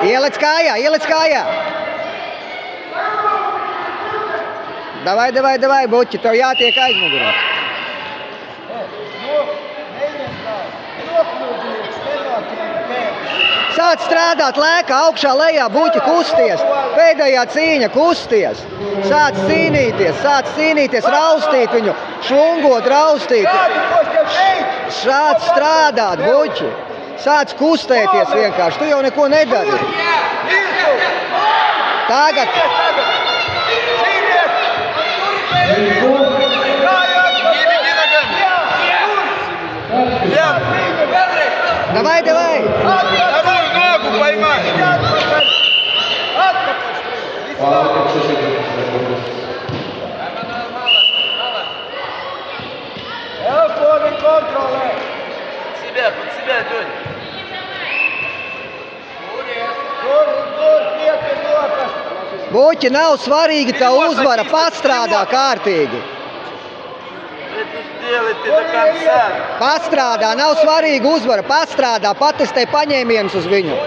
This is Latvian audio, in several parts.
Ieliec kājā, ieliec kājā. Davai, Buķi, tev jātiek aizmugurā. Sāc strādāt lēkā, augšā, lejā, Buķi, kusties. Pēdējā cīņa, kusties. Sāc cīnīties, raustīt viņu, šungot, raustīt. Sāc strādāt, Buķi. Sāc kustēties vienkārši, tu jau neko nedari. Tagad. Davai. Ногу поймай. Под себя, Дёня. Buķi, nav svarīgi tā uzvara, pats strādā kārtīgi. Pats strādā, nav svarīgi uzvara, pats strādā, patestē paņēmienus uz viņu.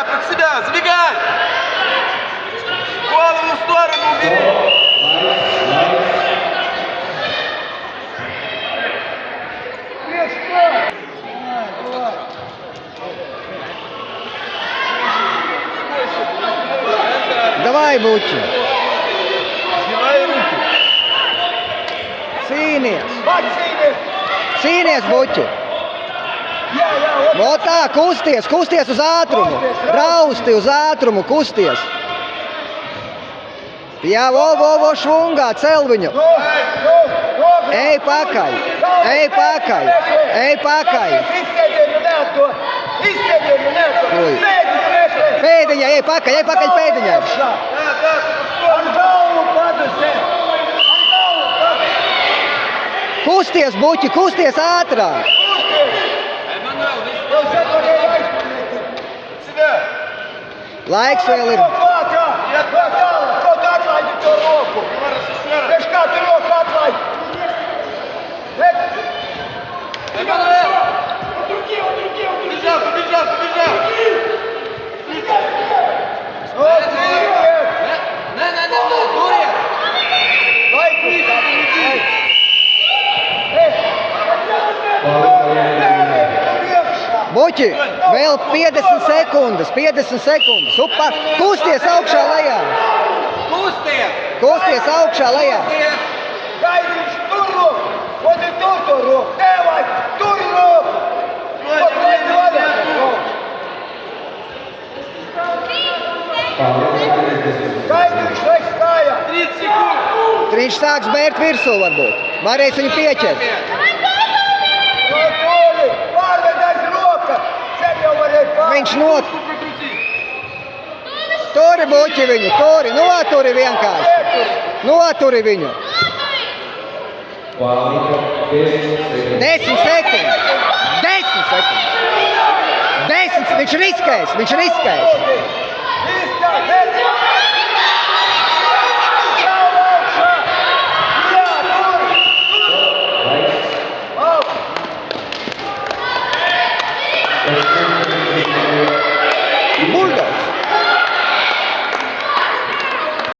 Под себя, забегай! Голову в сторону убери! Давай, Buķi! Снимай руки! Cīnies, Buķi! O tā, kusties uz ātrumu! Rausti uz ātrumu, kusties! Jā, vo, švungā, cel viņu! Ej pakaļ! Pēdiņā, ej pakaļ pēdiņā! Kusties, Buķi, kusties ātrāk! Laiks vēl ir. Buķi, vēl 50 sekundes. Upa, kusties augšā lejā. Kusties augšā lejā. Gaidīšu tur roku, un tur roku. Nevajag, tur roku. Gaidīšu, lai skājā. 30 sekundes. Viņš sāks bērt virsū varbūt. Varēs viņu pieķert. Viņš Turi, Buķi, viņu, turi, noturi vienkārši. Noturi viņu. 10 sekundes. 10, viņš riskēs.